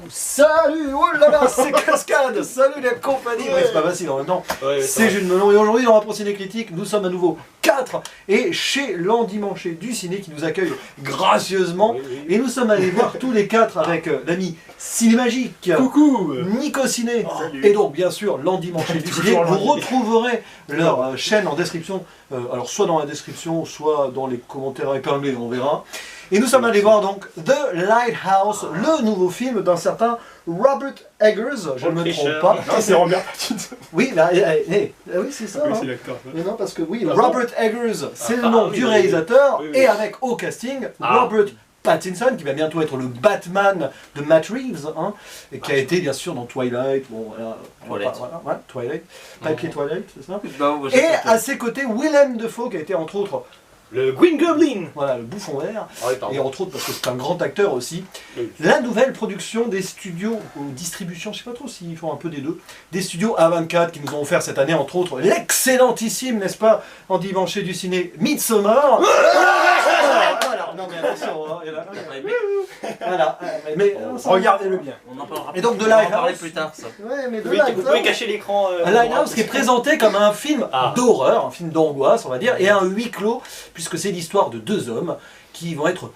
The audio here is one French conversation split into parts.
Salut, oh là là, c'est Cascade. Salut la compagnie. Ouais, c'est pas facile en même temps. Ouais, c'est Jules Melon et aujourd'hui dans la Ciné Critique, nous sommes à nouveau 4 et chez l'Endimanché du ciné qui nous accueille gracieusement. Et nous sommes allés voir tous les 4 avec l'ami Cinémagique. Coucou Nico Ciné. Et donc bien sûr l'Endimanché du ciné. Vous retrouverez leur chaîne en description. Alors soit dans la description, soit dans les commentaires épinglés, on verra. Et nous sommes allés voir donc The Lighthouse, le nouveau film d'un certain Robert Eggers, je ne me trompe pas. Non, c'est Robert Pattinson. Oui, bah, oui c'est ça. Oui, hein. c'est l'acteur. Mais non, parce que oui, Robert Eggers, c'est le nom du réalisateur, et avec au casting, Robert Pattinson, qui va bientôt être le Batman de Matt Reeves, hein, et qui a été bien sûr dans Twilight, bon, Twilight. Ouais, Twilight, Papier Twilight, c'est ça. Non, Et à ses côtés, Willem Dafoe, qui a été entre autres le Green Goblin. Voilà, le bouffon vert, Et entre autres parce que c'est un grand acteur aussi. Oui. La nouvelle production des studios ou distribution, je sais pas trop s'ils font un peu des deux, des studios A24 qui nous ont offert cette année entre autres l'excellentissime, n'est-ce pas, Endimanché du ciné, Midsommar. Voilà, non mais attention, hein, voilà, mais regardez-le bien. On en parlera et donc de on en parler Lighthouse plus tard ça. Ouais, mais de Oui, vous pouvez cacher l'écran. Lighthouse qui est présenté comme un film d'horreur, un film d'angoisse on va dire, et un huis clos, puisque c'est l'histoire de deux hommes qui vont être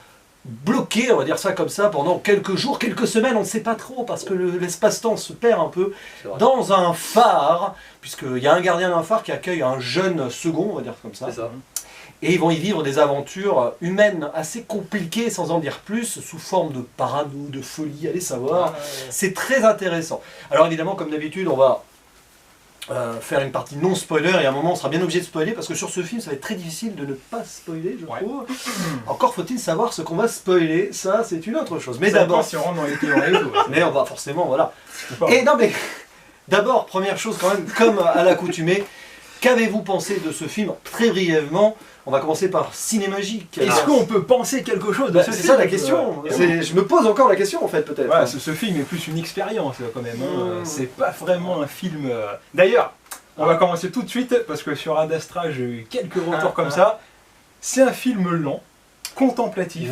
bloqués, on va dire ça comme ça, pendant quelques jours, quelques semaines, on ne sait pas trop, parce que l'espace-temps se perd un peu, dans un phare, puisqu'il y a un gardien d'un phare qui accueille un jeune second, on va dire comme ça. C'est ça. Et ils vont y vivre des aventures humaines assez compliquées, sans en dire plus, sous forme de parano, de folie, allez savoir. C'est très intéressant. Alors évidemment, comme d'habitude, on va faire une partie non spoiler, et à un moment on sera bien obligé de spoiler, parce que sur ce film ça va être très difficile de ne pas spoiler, je trouve. Encore faut-il savoir ce qu'on va spoiler, ça c'est une autre chose. Mais d'abord... si on rentre dans les théories, mais on va forcément, voilà. Et non mais, d'abord, première chose quand même, comme à l'accoutumée, qu'avez-vous pensé de ce film, très brièvement? On va commencer par Cinémagique. Est-ce qu'on peut penser quelque chose de ce film? C'est ça la question. Je me pose encore la question en fait peut-être. Voilà, ce film est plus une expérience quand même. C'est pas vraiment un film. D'ailleurs, on va commencer tout de suite parce que sur Ad Astra j'ai eu quelques retours comme ça. C'est un film lent, contemplatif,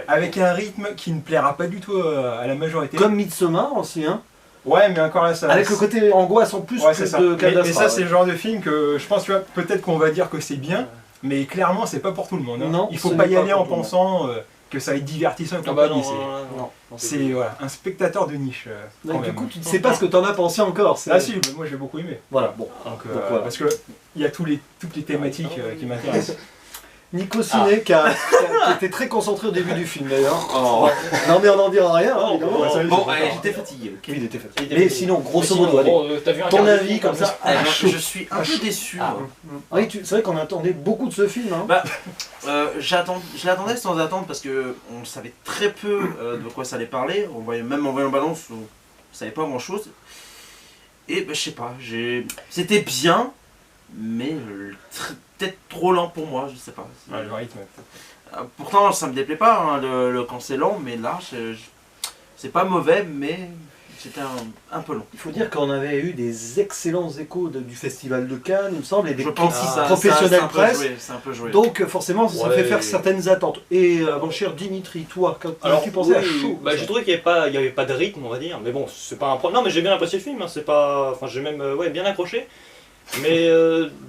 avec un rythme qui ne plaira pas du tout à la majorité. Comme Midsommar aussi, hein. Ouais, mais encore là, ça... Avec le côté angoisse en plus, plus de mais ça, c'est le genre de film que je pense, tu vois, peut-être qu'on va dire que c'est bien, mais clairement, c'est pas pour tout le monde. Hein. Non, il faut pas y aller en pensant que ça va être divertissant. C'est voilà, un spectateur de niche. Du coup, tu ne sais pas ce que tu en as pensé encore. Ah si, mais moi j'ai beaucoup aimé. Voilà, bon. Donc, voilà. Parce qu'il y a toutes les thématiques qui m'intéressent. Nico Ciné qui était très concentré au début du film d'ailleurs. Non mais on n'en dira rien. Hein, bon, j'étais fatigué. Oui, il était fatigué. Mais sinon, grosso modo, ton avis comme ça. Je suis un peu déçu. Oui, c'est vrai qu'on attendait beaucoup de ce film. Hein. Bah, je l'attendais sans attendre parce que on savait très peu de quoi ça allait parler. On voyait même en voyant balance, on savait pas grand chose. Et bah, je sais pas, c'était bien, mais peut-être trop lent pour moi, je sais pas. Le rythme. Pourtant, ça me déplaît pas hein, quand c'est lent, mais là, c'est pas mauvais, mais c'était un peu long. Il faut dire qu'on avait eu des excellents échos du Festival de Cannes, il me semble, et des professionnels presse. C'est un peu joué. Donc forcément, ça fait faire certaines attentes. Et mon cher Dimitri, toi, quand tu pensais à chaud, j'ai trouvé qu'il n'y avait pas de rythme, on va dire. Mais bon, c'est pas un problème. Non, mais j'ai bien apprécié le film. Hein. C'est pas, enfin, j'ai même bien accroché. Mais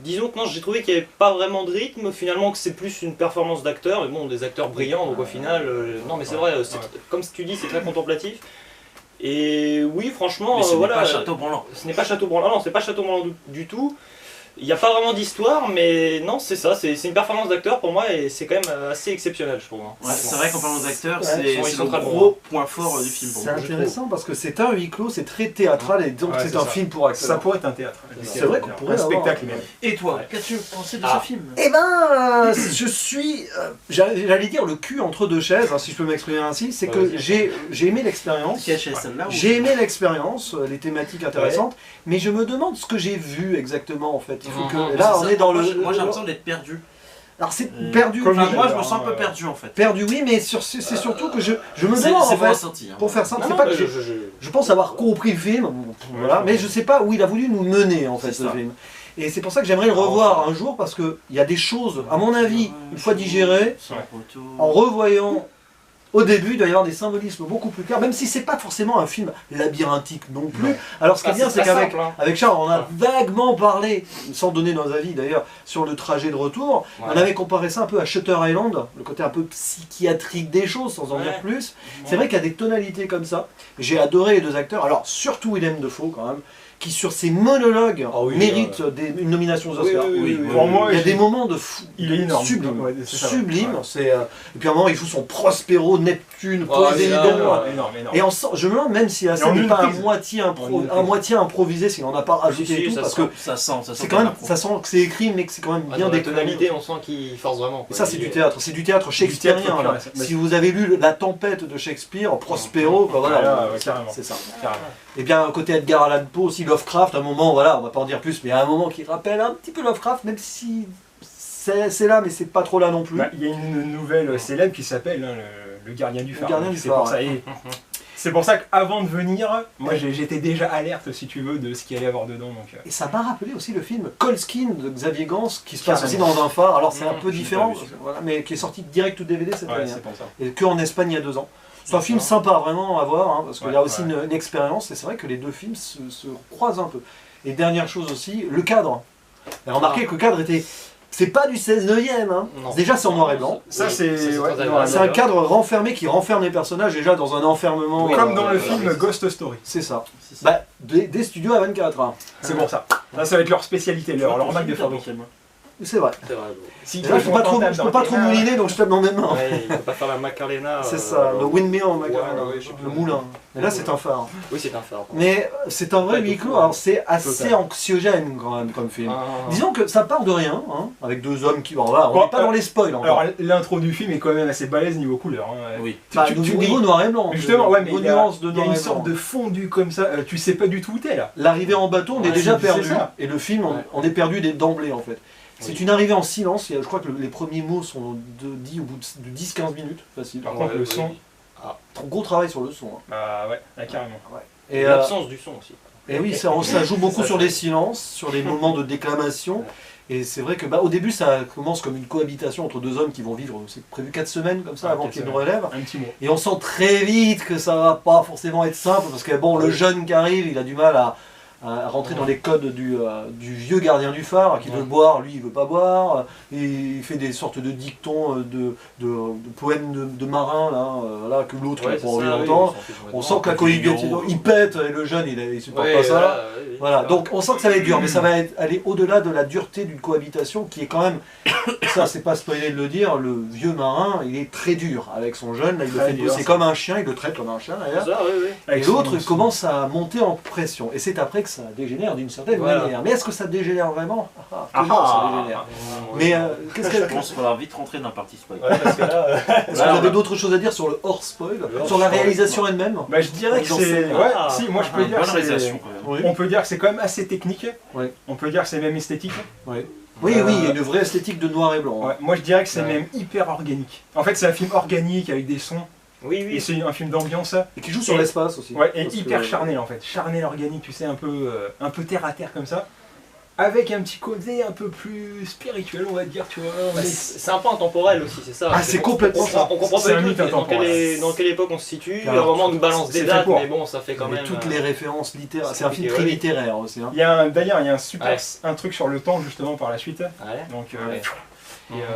disons que non, j'ai trouvé qu'il n'y avait pas vraiment de rythme, finalement que c'est plus une performance d'acteurs, mais bon, des acteurs brillants, donc au final, non mais c'est vrai, comme tu dis, c'est très contemplatif. Et oui, franchement, mais ce voilà. n'est pas Château Branlant. Ce n'est pas Château Branlant, non, c'est pas Château Branlant du tout. Il n'y a pas vraiment d'histoire, mais non, c'est ça, c'est une performance d'acteur pour moi et c'est quand même assez exceptionnel, je trouve. Hein. Ouais, c'est vrai qu'en parlant d'acteurs, c'est le gros point fort du film. C'est intéressant parce que c'est un huis clos, c'est très théâtral et donc c'est un film pour acteurs. Ça pourrait être un théâtre. C'est vrai qu'on pourrait un spectacle même. Et toi, qu'as-tu pensé de ce film? Eh ben, je suis, j'allais dire le cul entre deux chaises, hein, si je peux m'exprimer ainsi, c'est que j'ai aimé l'expérience. J'ai aimé l'expérience, les thématiques intéressantes, mais je me demande ce que j'ai vu exactement en fait. Il faut que là on est dans le. Moi j'ai l'impression d'être perdu. Alors c'est perdu. Moi je me sens un peu perdu en fait. Perdu oui, mais c'est surtout que je me demande en fait. Pour faire simple, c'est pas que je pense avoir compris le film, voilà, mais je sais pas où il a voulu nous mener en fait ce film. Et c'est pour ça que j'aimerais le revoir un jour parce que il y a des choses, à mon avis, une fois digérées, en revoyant au début, il doit y avoir des symbolismes beaucoup plus clairs, même si c'est pas forcément un film labyrinthique non plus. Ouais. Alors ce qui est bien, c'est très qu'avec simple, hein. avec Charles, on a vaguement parlé, sans donner nos avis d'ailleurs, sur le trajet de retour. Ouais. On avait comparé ça un peu à Shutter Island, le côté un peu psychiatrique des choses, sans en Ouais. dire plus. C'est vrai qu'il y a des tonalités comme ça. J'ai adoré les deux acteurs. Alors surtout Willem Dafoe quand même, qui sur ses monologues Ah oui, mérite une nomination aux Oscars. Pour moi, Il y a des moments de fou, il est énorme. sublime, Ouais, c'est ça, ouais. sublime. Ouais. C'est et puis à un moment il joue son Prospero, Neptune, Oh, Poséidon. mais là, Énorme, énorme. Et je me demande même si la Et en scène n'est une pas à prise. moitié, En une prise. à moitié improvisée, s'il n'en a pas rajouté Si, et tout, ça parce sent. que Ça sent c'est quand même, ça sent que c'est écrit, mais que c'est quand même bien Dans la décliné. tonalité, on sent qu'il force vraiment. Et quoi. ça, c'est du théâtre. C'est du théâtre shakespearien. théâtre là. pur, ouais. Si vous avez lu La Tempête de Shakespeare, Prospero, bah voilà, Ah, ouais, carrément. c'est ça. Carrément. Et bien, côté Edgar Allan Poe, aussi Lovecraft, à un moment, voilà, on va pas en dire plus, mais à un moment qui rappelle un petit peu Lovecraft, même si c'est là, mais c'est pas trop là non plus. Bah, il y a une nouvelle célèbre qui s'appelle hein, le Gardien du Phare. Gardien Donc du c'est Phare, pour ça. Et c'est pour ça qu'avant de venir, moi j'étais déjà alerte, si tu veux, de ce qu'il allait y avoir dedans. Donc, Et ça m'a rappelé aussi le film Colskin de Xavier Gans, qui se passe aussi Carrément. dans un phare. Alors c'est un peu j'ai différent, pas vu celui-là. voilà, mais qui est sorti direct ou DVD cette ouais, année. c'est pour ça. Et que en Espagne il y a 2 ans. C'est un D'accord. film sympa vraiment à voir, hein, parce qu'il y a Ouais, aussi ouais. une expérience, et c'est vrai que les deux films se croisent un peu. Et dernière chose aussi, le cadre. Et remarquez que le cadre était... C'est pas du 16e, hein. Non. Déjà c'est en noir et blanc. Ça, Oui, c'est- très ouais, agréable. noir et C'est un cadre renfermé qui renferme les personnages déjà dans un enfermement. Comme dans le ouais, film ouais. Ghost Story. C'est ça. C'est ça. Bah, des studios à 24 hein. C'est pour ça. Ça va être leur spécialité, leur marque de fabrique. C'est vrai. C'est vrai. Si Et là, je peux pas trop mouliner, donc je tape dans mes mains. Ouais, il ne peut pas faire la Macarena. C'est ça, le windmill, ouais, je sais le plus. moulin. Et là c'est un phare. Oui, c'est un phare. Mais c'est un vrai Pas huis tout. clos, alors c'est assez Total. anxiogène quand même comme film. Ah. Disons que ça part de rien, hein, avec 2 hommes qui... Bon, voilà, on Bon, n'est pas dans les spoils encore. Alors l'intro du film est quand même assez balèze niveau couleur. Hein. Oui. Bah, tu niveau noir et blanc. Mais justement, ouais, mais niveau il y a, nuance de il y a noir une et sorte blanc. de fondu comme ça, tu sais pas du tout où t'es là. L'arrivée en bateau, on est Ouais, déjà c'est perdu. ça. Et le film, Ouais. on est perdu d'emblée en fait. C'est Oui. une arrivée en silence, je crois que les premiers mots sont dits au bout de 10-15 minutes, facile. Par contre, le oui. son, Gros travail sur le son. hein. bah ouais, là, carrément. Et, L'absence du son aussi. et oui, ça joue beaucoup Ça, sur ça- les silences, sur les moments de déclamation. Et c'est vrai que au début, ça commence comme une cohabitation entre 2 hommes qui vont vivre, c'est prévu 4 semaines comme ça Ah, avant 4 qu'il y ait une semaines. relève. Un petit mot. Et on sent très vite que ça va pas forcément être simple parce que bon, le jeune qui arrive, il a du mal à rentrer dans les codes du vieux gardien du phare qui veut boire, lui il veut pas boire, et il fait des sortes de dictons de poèmes de marins là, voilà, que l'autre n'a pas envie d'entendre. On sent que la cohabitation, il pète et le jeune il supporte pas ça. Voilà, donc on sent que ça va être dur, mais ça va aller au-delà de la dureté d'une cohabitation qui est quand même, ça c'est pas spoilé de le dire, le vieux marin il est très dur avec son jeune, là, il le Très fait dur, bosser ça. comme un chien, il le traite comme un chien d'ailleurs. Ça, oui, oui. Et Avec l'autre son- il commence à monter en pression, et c'est après que ça dégénère d'une certaine Voilà. manière. Mais est-ce que ça dégénère vraiment? Ah, Comment ah. ça dégénère? Mais qu'est-ce Je que pense qu'il faudra vite rentrer dans la partie spoil. Ouais, parce que là, est-ce que vous avez d'autres choses à dire sur le hors spoil, Le hors sur la spoil. réalisation elle-même? Bah je dirais que Ils en c'est... sont- Ouais, Ah. si, moi je peux Une dire bonne que réalisation c'est... quand même. Oui, On peut dire que c'est quand même assez technique. Ouais. On peut dire que c'est même esthétique. oui, oui, il y a une vraie esthétique de noir et blanc. hein. Ouais, moi je dirais que c'est Ouais. même hyper organique. En fait c'est un film organique avec des sons. oui, Et oui. c'est un film d'ambiance. Et qui joue sur Et- l'espace aussi. Ouais, et Parce hyper que- charnel en fait. Charnel organique, tu sais, un peu terre à terre comme ça. Avec un petit côté un peu plus spirituel, on va dire, tu vois. Bah, c'est un peu intemporel aussi, c'est ça. Ah, c'est complètement ça. On comprend C'est pas un du mythe tout intemporel. dans quelle époque on se situe. À un Alors, moment, on nous balance c'est des fait dates, pour. mais bon, ça fait quand Mais même. toutes les références littéraires. c'est C'est un film compliqué, très oui. littéraire aussi. hein. D'ailleurs, il y a un super Ouais. un truc sur le temps justement par la suite. Ouais. Donc Ouais.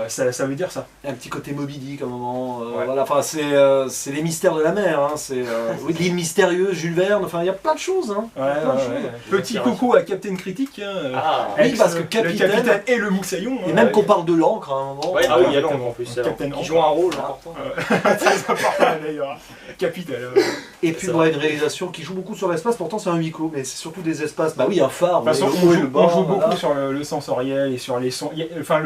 ça veut dire ça. Il y a un petit côté Moby Dick à un moment. Ouais. Voilà, enfin, c'est les mystères de la mer. Hein. C'est oui, l'île mystérieuse, Jules Verne. Enfin, il y a plein de choses. Hein. Ouais, Plein de choses. Petit coucou à Captain Critique. Ah, Oui, Ex- parce que le Capitaine- capitaine et le moussaillon. Et hein, même ouais. qu'on parle de l'encre à un moment. ouais, ah oui, il y a l'angle en plus. Captain alors, Hank. qui joue un rôle important. Très important d'ailleurs. Capitaine. Et puis C'est bon, une réalisation qui joue beaucoup sur l'espace, pourtant c'est un huis clos, mais c'est surtout des espaces. Bah oui, un phare, De toute façon, vous voyez le haut et le on joue bas, beaucoup voilà. sur le sensoriel et sur les sons. Enfin,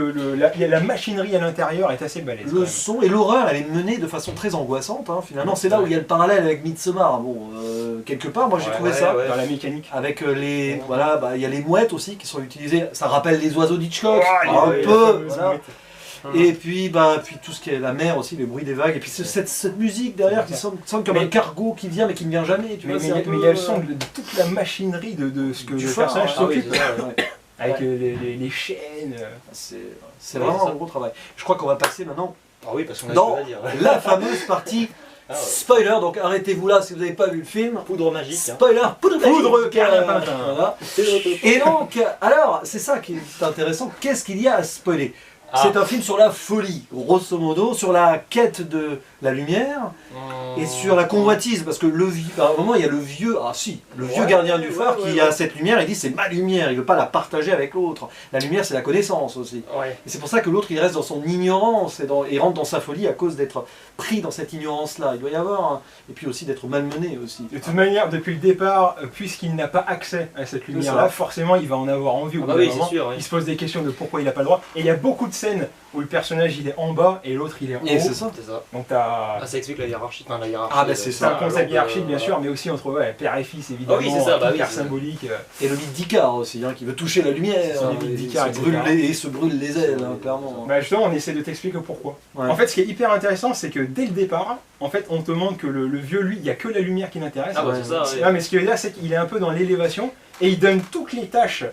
la machinerie à l'intérieur est assez balèze. quand Le même. son et l'horreur, elle est menée de façon très angoissante. Hein, finalement, c'est là où il y a le parallèle avec Midsommar. Bon, quelque part, moi j'ai Ouais, trouvé ouais, ça. ouais. Dans la mécanique. Avec les, voilà, bah, il y a les mouettes aussi qui sont utilisées. Ça rappelle les oiseaux d'Hitchcock, Oh, un les peu. fameuses Voilà. mouettes. Et puis, bah, puis tout ce qui est la mer aussi, les bruits des vagues. Et puis cette musique derrière qui sonne comme Mais- un cargo qui vient mais qui ne vient jamais. Tu Mais vois, il c'est un peu, y a le son de toute la machinerie de ce que du le phare, personnage ah oui, s'occupe. c'est ça, ouais. Avec Ouais. les chaînes. C'est Ouais, vraiment c'est un ça. gros travail. Je crois qu'on va passer maintenant Ah oui, parce qu'on a dans ce à dire. la fameuse partie Ah ouais. spoiler. Donc arrêtez-vous là si vous n'avez pas vu le film. Poudre magique. Hein. Spoiler, poudre magique. Perlimpinpin. Voilà. C'est le- Et donc, alors, c'est ça qui est intéressant. Qu'est-ce qu'il y a à spoiler? Ah. C'est un film sur la folie, grosso modo, sur la quête de la lumière et sur la convoitise. Parce que le vieux, à un moment, il y a le vieux, le vieux Ouais, gardien du phare ouais, qui a cette lumière. Il dit c'est ma lumière, il veut pas la partager avec l'autre. La lumière, c'est la connaissance aussi. Ouais. Et c'est pour ça que l'autre, il reste dans son ignorance et rentre dans sa folie à cause d'être pris dans cette ignorance-là. Il doit y avoir, et puis aussi d'être malmené aussi. De toute manière, depuis le départ, puisqu'il n'a pas accès à cette lumière-là, forcément il va en avoir envie au Ah bout bah d'un oui, moment. c'est sûr. Oui. Il se pose des questions de pourquoi il n'a pas le droit. Et il y a beaucoup de scènes où le personnage il est en bas et l'autre il est en Et haut. c'est ça. C'est ça. Donc t'as Ah, ça explique la hiérarchie. Enfin, la hiérarchie. Ah, bah, c'est c'est un concept alors, hiérarchique bien sûr, mais aussi entre père et fils évidemment, Ah oui, c'est ça, bah tout oui, car c'est- symbolique. Et le mythe d'Icare aussi, qui veut toucher la lumière. C'est le mythe et d'Icare, se brûle etc. et se brûle les ailes, clairement. Bah justement, on essaie de t'expliquer pourquoi. Ouais. En fait, ce qui est hyper intéressant, c'est que dès le départ, en fait, on te montre que le vieux, lui, il n'y a que la lumière qui l'intéresse. Ah bah c'est ça. Ah, mais ce qui veut dire, c'est qu'il est un peu dans l'élévation et il donne toutes les tâches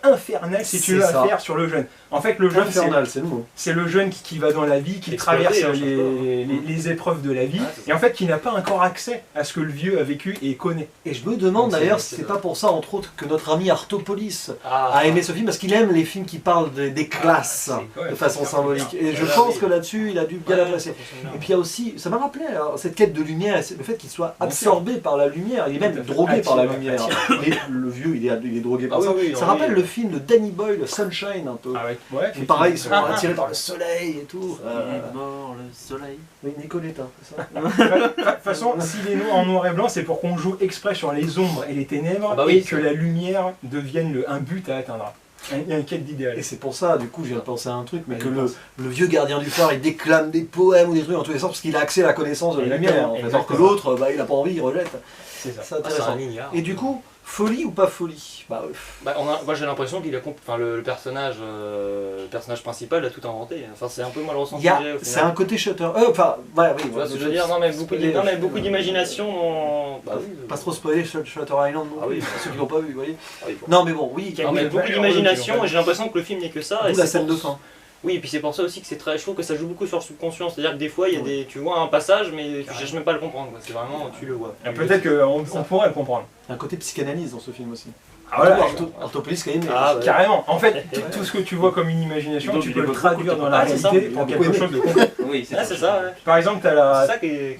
infernales, si tu veux, C'est ça. à faire sur le jeune. En fait, le jeune, Infernal, c'est le mot. c'est le jeune qui va dans la vie, qui Exploité, traverse hein, chaque fois. les épreuves de la vie, Ah, c'est ça. et en fait, qui n'a pas encore accès à ce que le vieux a vécu et connaît. Et je me demande Donc, d'ailleurs c'est- si c'est pas pour ça, entre autres, que notre ami Artopolis Ah, a aimé ce film, parce qu'il aime les films qui parlent des classes Ouais, de façon c'est symbolique. Et je Voilà, pense oui. que là-dessus, il a dû bien Ouais, l'apprécier. ça fonctionne bien. Et puis il y a aussi, ça m'a rappelé alors, cette quête de lumière, le fait qu'il soit Bien absorbé par la lumière, il est même Tout à fait. drogué par la Attiré, lumière. Et le vieux, il est drogué par Ah ça. oui, oui, Ça oui, rappelle oui. le film de Danny Boyle, Sunshine, un peu. Ah ouais, Et pareil, ils sont Ah, attirés par le soleil et tout. Il est mort, le soleil. Oui, Nicoletta, c'est ça. De toute façon, s'il est en noir et blanc, c'est pour qu'on joue exprès sur les ombres et les ténèbres Ah bah et oui, que c'est la lumière devienne un but à atteindre. Il y a une quête d'idéal. Et c'est pour ça, du coup, je viens de penser à un truc, mais Allez, que pense. le vieux gardien du phare, il déclame des poèmes ou des trucs dans tous les sens parce qu'il a accès à la connaissance de la Exactement, lumière. En fait. Alors que exactement. l'autre, bah, il a pas envie, il rejette. C'est ça. C'est Ah, c'est intéressant. un ignare. Et du coup, folie ou pas folie? Bah, Bah, moi j'ai l'impression qu'il a enfin, le personnage principal a tout inventé. Enfin c'est un peu moi le ressenti il y a, que j'ai au c'est final. un côté shutter. Enfin, ouais, oui. Tu vois ce que je veux dire? Non mais beaucoup d'imagination dans... Bah oui. Pas trop spoiler Shutter Island non Ah oui. plus, pour ceux qui l'ont pas vu, vous voyez. Ah oui, bon. Non mais bon, oui, Non mais beaucoup d'imagination et j'ai l'impression que le film n'est que ça. d'où Et la c'est scène pour- de fin. Oui et puis c'est pour ça aussi que c'est très... Je trouve que ça joue beaucoup sur le subconscient. C'est-à-dire que des fois il y a tu vois un passage mais tu cherches même pas à le comprendre. Quoi. C'est vraiment, tu le vois. Peut-être qu'on pourrait le comprendre. Il y a un côté psychanalyse dans ce film aussi. Ah, voilà. Artopolis quand même. Ah, ouais. Carrément. En fait, tout ce que tu vois comme une imagination, Donc, tu il peux le évoque traduire beaucoup dans la Ah, c'est ça. réalité pour Il a quelque beaucoup chose de concret. Oui, Ah c'est ça ouais. Par exemple, C'est t'as ça qui est...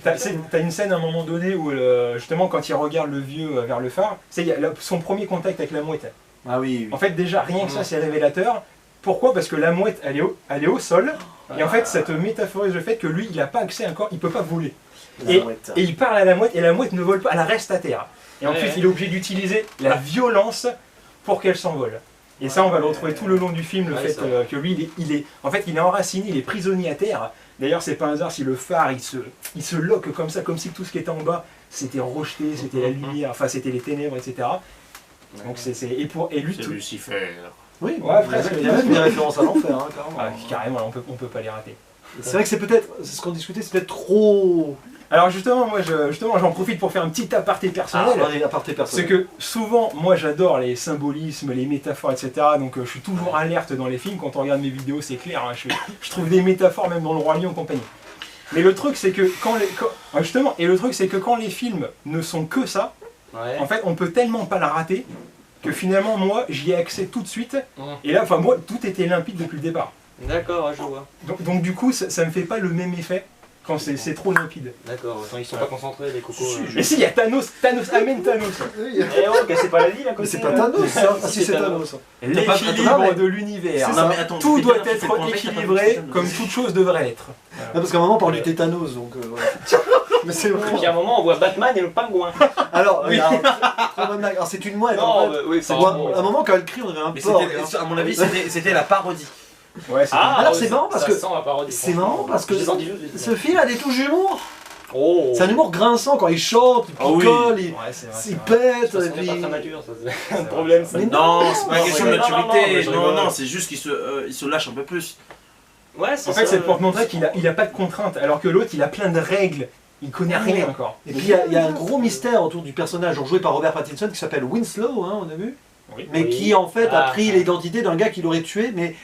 T'as une scène à un moment donné où justement quand il regarde le vieux vers le phare, il y a son premier contact avec la mouette. Ah oui, En fait déjà rien que ça c'est révélateur. Pourquoi? Parce que la mouette elle est au sol et en fait ça te métaphorise le fait que lui il n'a pas accès encore, il peut pas voler. oui. Et il parle à la mouette et la mouette ne vole pas, elle reste à terre. Et en Ouais, plus ouais. il est obligé d'utiliser la violence pour qu'elle s'envole. Et ça on va le retrouver tout le long du film, le Ouais, fait ça. que lui en fait il est enraciné, il est prisonnier à terre. D'ailleurs c'est pas un hasard si le phare il se loque comme ça, comme si tout ce qui était en bas c'était rejeté, c'était la lumière, enfin c'était les ténèbres, etc. Donc et lui C'est tout. Lucifer. Oui, Ouais, presque. il y a même des références à l'enfer, hein, carrément. Ah, carrément, on peut pas les rater. C'est vrai que c'est peut-être, c'est ce qu'on discutait, c'est peut-être trop. Alors justement, moi j'en profite pour faire un petit aparté personnel. Allez, à part tes C'est personnes. que souvent, moi j'adore les symbolismes, les métaphores, etc. Donc je suis toujours alerte dans les films. Quand on regarde mes vidéos, c'est clair. Hein, je trouve des métaphores même dans le Roi Lion et compagnie. Mais le truc, c'est que quand les films ne sont que ça, Ouais. en fait, on peut tellement pas la rater que finalement, moi, j'y ai accès tout de suite. Mmh. Et là, enfin moi, tout était limpide depuis le départ. D'accord, ouais, je vois. Donc du coup, ça me fait pas le même effet quand c'est trop limpide. D'accord, attends, ils sont pas concentrés les cocos. Mais si, il y a Thanos, amène Thanos. Oui. Eh oh, cassez pas la vie là Mais c'est pas Thanos, ça. Ah si, c'est Thanos. L'équilibre Attends, de l'univers. c'est Non ça. mais attends, Tout tu doit fais bien, tu fais être convaincre, t'as pas vu équilibré Thanos. comme toute chose devrait être. Non, parce qu'à un moment on parle du tétanos, donc voilà. Mais c'est Et vrai. puis à un moment on voit Batman et le pingouin. Alors, Oui. trop bonne blague. Alors c'est une mouette. En fait. oui, C'est moi, à un moment quand elle crie, on dirait un Mais porc. c'était, à mon avis, c'était la parodie. Ouais, c'est Alors, c'est marrant parce que- Ça sent la parodie. C'est marrant parce que J'ai senti juste, j'ai dit. ce film a des touches d'humour. Oh. C'est un humour grinçant quand il chante, il Ah oui. picole, il, Ouais, c'est vrai, il c'est vrai. pète. Ça, et c'est puis... pas très mature, ça c'est C'est un vrai. problème ça. Mais Non, c'est pas une question de non, non, mais maturité. je Non, rigole. non, c'est juste qu'il se lâche un peu plus. Ouais, c'est En fait, c'est pour te montrer qu'il a pas de contraintes, alors que l'autre, il a plein de règles. Il connaît rien encore. Et puis il y a un gros mystère autour du personnage joué par Robert Pattinson qui s'appelle Winslow, hein, on a vu, Oui. mais Oui. qui en fait a Ah. pris l'identité d'un gars qu'il aurait tué, mais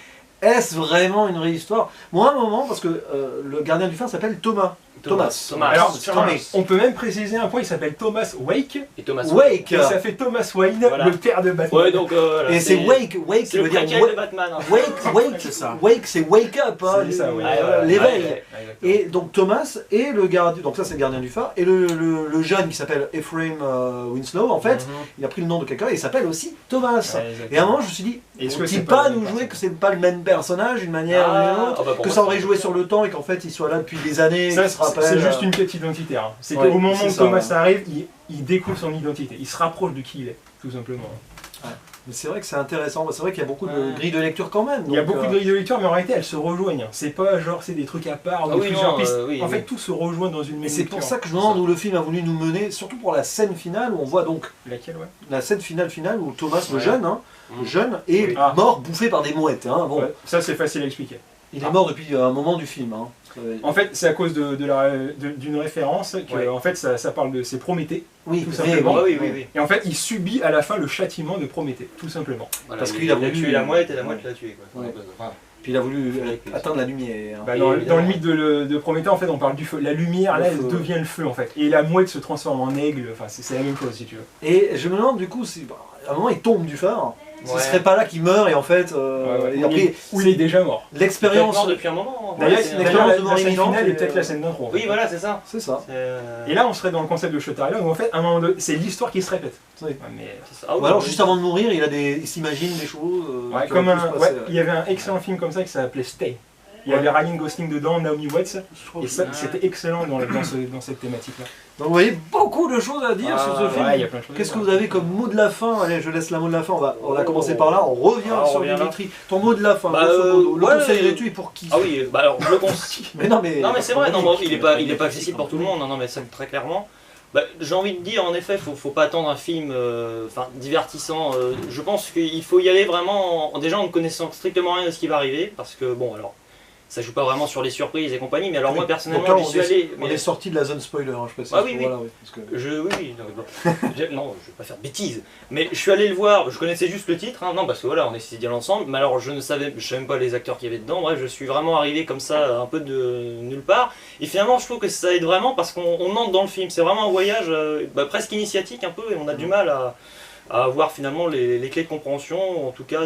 est-ce vraiment une vraie histoire? Moi, à un moment, parce que le gardien du phare s'appelle Thomas. Thomas. Alors, Thomas. on peut même préciser un point, il s'appelle Thomas Wake, Et Thomas Wake. et ça fait Thomas Wayne, Voilà. le père de Batman. Ouais, donc voilà, Et c'est Wake. Wake, C'est ça le veut dire préquel de Batman. Hein. Wake, C'est ça. Wake, c'est wake up, hein, C'est ça, ouais. l'éveil. Ouais. Et donc Thomas et le gardien, donc ça c'est le gardien du phare, et le jeune qui s'appelle Ephraim Winslow, en fait, il a pris le nom de quelqu'un et il s'appelle aussi Thomas. Et à un moment je me suis dit, Est-ce que faut-il c'est pas le nous même jouer que c'est pas le même personnage d'une manière ou d'une autre, pour que moi, ça aurait c'est- joué sur le temps et qu'en fait il soit là depuis des années, Ça, qu'il se rappelle. c'est juste une quête identitaire. Hein. C'est Ouais, qu'au moment c'est où ça, Thomas ouais. arrive, il découvre son identité. Il se rapproche de qui il est, tout simplement. Mais c'est vrai que c'est intéressant, c'est vrai qu'il y a beaucoup de Ouais. grilles de lecture quand même. Il y a donc, beaucoup de grilles de lecture, mais en réalité, elles se rejoignent. C'est pas genre, c'est des trucs à part ou Ah de oui, plusieurs non, pistes. oui, En oui. fait, tout se rejoint dans une même Et c'est lecture. pour ça que je me demande où le film a voulu nous mener, surtout pour la scène finale où on voit donc Laquelle, ouais. la scène finale où Thomas le Ouais. jeune, le jeune est Oui. Ah. mort bouffé par des mouettes. Hein. Bon, Ouais, ça, c'est facile à expliquer. il est mort depuis un moment du film. Hein. En fait, c'est à cause d'une référence que, Ouais. en fait, ça parle de c'est Prométhée. Oui, tout mais simplement. bon, Ah oui, oui, oui. Et en fait, il subit à la fin le châtiment de Prométhée, tout simplement. Voilà, Parce il- qu'il a il a voulu- tué la mouette et la mouette l'a tué. Quoi. Ouais. Enfin, Puis il a voulu Ouais. atteindre la lumière. Bah, Et dans le évidemment. mythe de Prométhée, en fait, on parle du feu. La lumière, Le là, elle feu. devient le feu, en fait. Et la mouette se transforme en aigle. Enfin, c'est la même chose, si tu veux. Et je me demande du coup, si, à un moment il tombe du phare, ce Ouais. serait pas là qu'il meurt et en fait, et après, Ou il est déjà mort. l'expérience, mort depuis un moment. D'ailleurs, Ouais, c'est- l'expérience la de mort scène imminente finale est et- peut-être la scène d'intro. en fait. Oui, voilà, c'est ça. c'est ça. C'est, Et là, on serait dans le concept de Shutter Island où en fait, à un moment donné, c'est l'histoire qui se répète. Oui. Ouais, mais, c'est ça. Ah oui, Ou alors oui. juste avant de mourir, il s'imagine des choses. ouais, qui comme auraient pu se passer, il y avait un excellent film comme ça qui s'appelait Stay. Il y avait Ryan Gosling dedans, Naomi Watts, et ça, c'était excellent dans cette thématique-là. Donc vous voyez beaucoup de choses à dire sur ce film. Ouais, il y a plein de choses. Qu'est-ce que vous avez comme mot de la fin? Allez, je laisse la mot de la fin. On a commencé par là, on revient Ah, on sur revient là. Dimitri. Ton mot de la fin, Bah, grosso modo. Le ouais, conseillerais-tu et pour qui? Ah oui, bah alors je le conseille. Mais non, mais. Non mais c'est vrai, non, bon, il est pas accessible pour tout le monde, non mais ça très clairement. Bah, j'ai envie de dire en effet, faut pas attendre un film divertissant. Je pense qu'il faut y aller vraiment déjà en ne connaissant strictement rien de ce qui va arriver, parce que bon alors ça joue pas vraiment sur les surprises et compagnie, mais alors moi personnellement Donc là, j'y suis allé. on est sorti de la zone spoiler, hein, je précise. Ah oui, oui. Voilà, parce que... Oui, non, mais bon. Non, je vais pas faire de bêtises. Mais je suis allé le voir, je connaissais juste le titre, hein, non, parce que voilà, on est d'y aller ensemble, mais alors je savais même pas les acteurs qu'il y avait dedans, bref, je suis vraiment arrivé comme ça, un peu de nulle part. Et finalement, je trouve que ça aide vraiment parce qu'on entre dans le film. C'est vraiment un voyage presque initiatique un peu, et on a du mal à avoir finalement les clés de compréhension. En tout cas,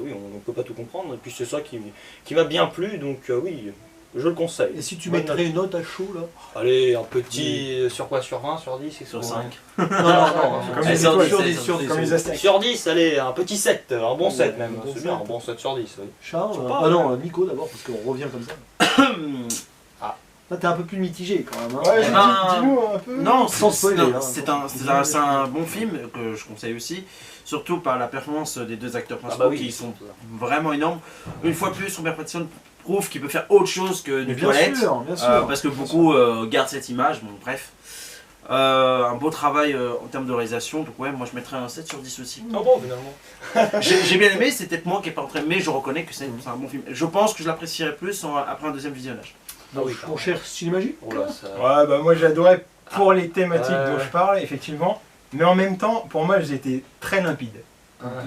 oui, on peut pas tout comprendre, et puis c'est ça qui m'a bien plu, donc oui. Je le conseille. Et si tu Bonne mettrais une note à chaud là? Allez, un petit. Sur quoi? Sur 20, sur 10? Sur 5. Non, Comme les les étoiles, étoiles, sur 10, comme les Aztèques. Sur 10, allez, un petit 7, un bon 7 même. bon C'est bien, 7. un bon 7 sur 10. Oui. Charles? Je sais pas, Ah non, Nico d'abord, parce qu'on revient comme ça. Là, t'es un peu plus mitigé quand même. Hein. Ouais, Ah. dis-nous un peu. Non, Sans spoiler, hein. c'est un bon film que je conseille aussi, surtout par la performance des deux acteurs principaux qui sont vraiment énormes. Une fois de plus, Robert Pattinson prouve qu'il peut faire autre chose que Mais du bien toilette, sûr, bien sûr. parce que beaucoup gardent cette image, bon bref. Un beau travail en termes de réalisation, donc ouais, moi je mettrais un 7 sur 10 aussi. Ah bon, finalement. J'ai bien aimé, c'est peut-être moi qui n'ai pas entré, mais je reconnais que c'est un bon film. Je pense que je l'apprécierais plus après un deuxième visionnage. Donc, oui, mon cher Cinémagie. Oh là, ça... Ouais, bah moi j'adorais pour les thématiques Ouais. dont je parle, effectivement. Mais en même temps, pour moi, j'étais très limpide.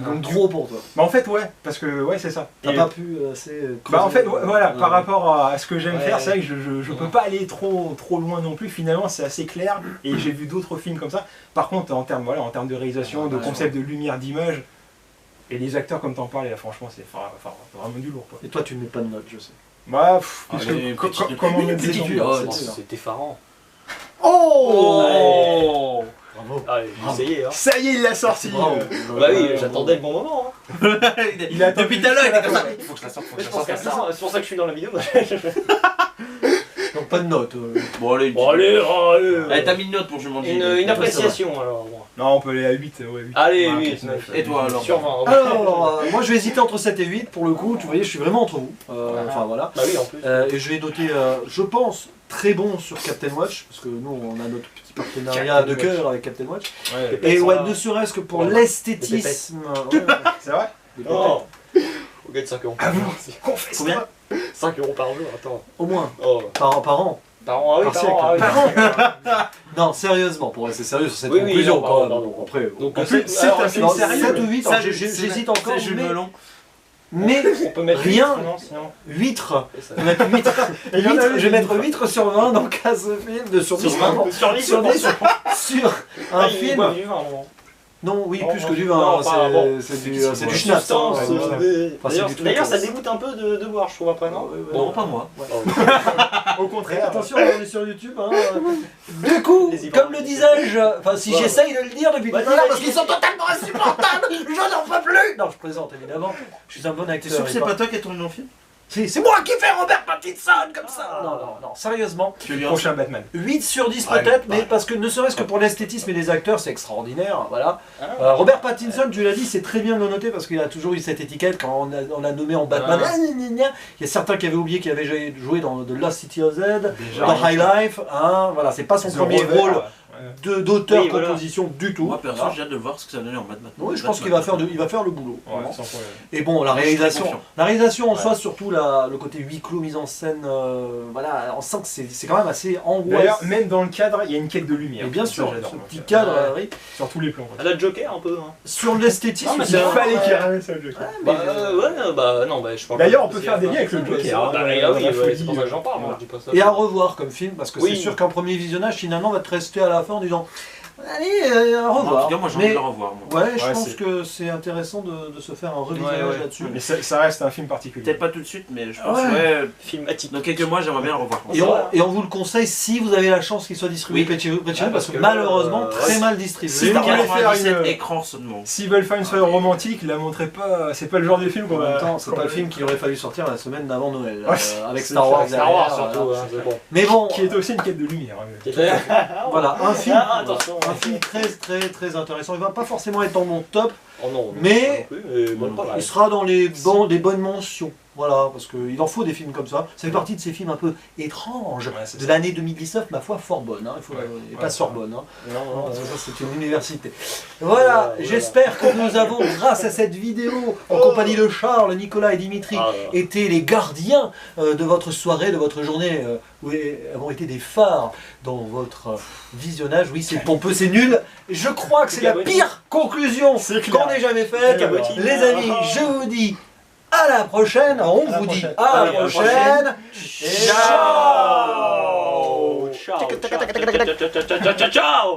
Donc, Trop pour toi. Bah en fait, ouais, parce que ouais, c'est ça. T'as Et- pas pu assez. Bah en fait, creuser, voilà, par rapport à ce que j'aime Ouais. faire, c'est vrai que je peux pas aller trop loin non plus. Finalement, c'est assez clair et j'ai vu d'autres films comme ça. Par contre, en termes de réalisation, de Ouais, concept de lumière, d'image, et les acteurs comme t'en parlais, là, franchement, c'est vraiment du lourd, quoi. Et toi, tu ne mets pas de note, je sais. Bah, pff, parce Allez, que petite- comment mettre des petite gens note. C'est effarant. Oh Bravo. Allez, j'ai essayé, hein. Ça y est, il l'a sorti. Bravo. Bah oui, j'attendais le bon moment. Hein. Il a Depuis tout à l'heure, il était comme ça. Il faut que je la sorte, faut que Je je la pense sorte. qu'à ça, c'est pour ça que je suis dans la vidéo. Donc pas de note. Bon, allez, Bon, allez, allez. Allez, t'as mis une note pour que je m'en dise. Une appréciation alors. Bon. Non, on peut aller à 8, ouais, 8. Allez, Ouais, 8, 9. Et toi alors? Sur 20. Alors, moi je vais hésiter entre 7 et 8 pour le coup. Tu voyez, je suis vraiment entre vous. Enfin voilà. Bah oui, en plus. Et je vais noter, je pense, très bon sur Captain Watch, parce que nous on a notre petit partenariat Captain de cœur avec Captain Watch. Ouais, Et ça ouais, va. ne serait-ce que pour Ouais. l'esthétisme. Ouais, c'est vrai. des pépettes. Oh On gagne 5 euros. Ah bon Merci. Confesse. Combien 5 euros par jour, attends. Au moins, Oh. par an. Par an, ah oui, Par par siècle. an. Ah, oui. Non, sérieusement, pour rester sérieux sur cette Oui, oui, conclusion non, quand pardon, même. pardon. Bon, après, Donc, En plus, c'est un film non, sérieux. 7 ou 8, Ça, j'hésite encore, c'est mais melon. Mais On peut mettre rien. non, sinon. huître. Et ça- Je vais mettre huître. Et il y en a Je vais mettre 8 sur 20 dans 15 films de sur 10 pardon. Sur 10, Sur 10 sur un Ah, il film. boit du vin, non. Non, oui, Non, plus que non, du non, vin, enfin, bon. c'est du C'est c'est du du schnapps. Substance, hein, ouais, Enfin, c'est D'ailleurs, du truc, d'ailleurs, ça ouais. dégoûte un peu de boire, je trouve, après, non Bon, pas moi. Au contraire. Attention, on est sur YouTube. Hein. Du coup, Les comme le disais-je, enfin si Ouais. j'essaye de le dire depuis tout à Vas-y, l'heure, vas-y, parce qu'ils sont totalement insupportables, je n'en peux plus. Non, je plaisante évidemment. Je suis un bon T'es acteur. sûr que et c'est pas toi qui as tourné dans le film? Si, c'est moi qui fais Robert Pattinson comme ça. Non, non, non, sérieusement. Tu lui as Prochain Batman. 8 sur 10 Ouais, peut-être, mais ouais. parce que ne serait-ce que pour l'esthétisme et les acteurs, c'est extraordinaire. Voilà. Ah. Robert Pattinson, tu l'as dit, c'est très bien de le noter parce qu'il a toujours eu cette étiquette quand on l'a nommé en Batman. Ah. Ah, gna, gna, gna. Il y a certains qui avaient oublié qu'il avait joué dans The Lost City of Z, Déjà. dans High Life. Hein, voilà, c'est pas son The premier Rover, rôle ouais. d'auteur, Oui, voilà. composition du tout. Moi, perso, Voilà. j'ai hâte de voir ce que ça va donner en Batman. Oui, je pense qu'il va faire, il va faire le boulot. Ouais, vraiment. sans problème. Et bon, la Je suis réalisation, confiant. en Ouais. soi, surtout le côté huis clos, mise en scène, voilà, on sent que c'est quand même assez angoissant. D'ailleurs, même dans le cadre, il y a une quête de lumière. Et bien Ça, sûr, j'adore. ce Donc, petit cadre, oui. sur tous les plans. quoi. À la Joker, un peu. Hein. Sur l'esthétisme, Ah, mais Il c'est un- fallait qu'il ramène ça au Joker. mais, Non, bah, je parle D'ailleurs, pas on peut de- faire des liens avec le mais Joker, hein, Bah, dans oui, la ouais, folie, c'est pour ça que j'en parle, moi, je dis pas ça. Et à revoir comme film, parce que Oui. c'est sûr qu'un premier visionnage, finalement, va te rester à la fin en disant allez, à En revoir. tout cas, moi, j'ai envie Mais de le revoir. Moi. ouais, je Ouais, pense c'est- que c'est intéressant de se faire un revisionnage Ouais, ouais. là-dessus. Mais ça reste un film particulier. Peut-être pas tout de suite, mais je pense Ouais. ouais, Film atypique. dans quelques mois, j'aimerais bien le revoir. Et on vous le conseille si vous avez la chance qu'il soit distribué Oui. près de chez vous, Ouais, parce parce que que malheureusement, là, très ouais. mal C'est distribué. Si vous voulez faire 97 une- écrans seulement. S'ils veulent faire une soirée romantique, la montrez pas. C'est pas le genre de film qu'on En même va. temps, c'est qu'on pas le va- film qu'il aurait fallu sortir la semaine d'avant Noël, Ouais, avec c'est Star ça, Wars. Star Wars, derrière, surtout, voilà. hein, c'est bon. Mais bon, Qui est aussi une quête de lumière. hein. voilà, un film, Ah, attention, un film très intéressant. Il va pas forcément être dans mon top, Oh non, Mais- non plus, bon, pas mal. il sera dans des bonnes mentions. Voilà, parce qu'il en faut des films comme ça. Ça fait partie de ces films un peu étranges Ouais, c'est de ça. l'année 2019, ma foi, Sorbonne. Hein. Il faut, Ouais. et Ouais, pas c'est Sorbonne. Hein. Non, non, Parce que ça, c'est une université. Voilà, Voilà. j'espère que nous avons, grâce à cette vidéo, en compagnie de Charles, Nicolas et Dimitri, Ah, été les gardiens de votre soirée, de votre journée, où avons été des phares dans votre visionnage. Oui, c'est pompeux, c'est nul. Je crois que c'est la pire conclusion C'est clair. qu'on ait jamais faite. Cabotine. Les amis, je vous dis à la prochaine. On À la vous dit prochaine. à la À la prochaine. Ciao. Ciao. Ciao. Ciao. Ciao. Ciao. Ciao.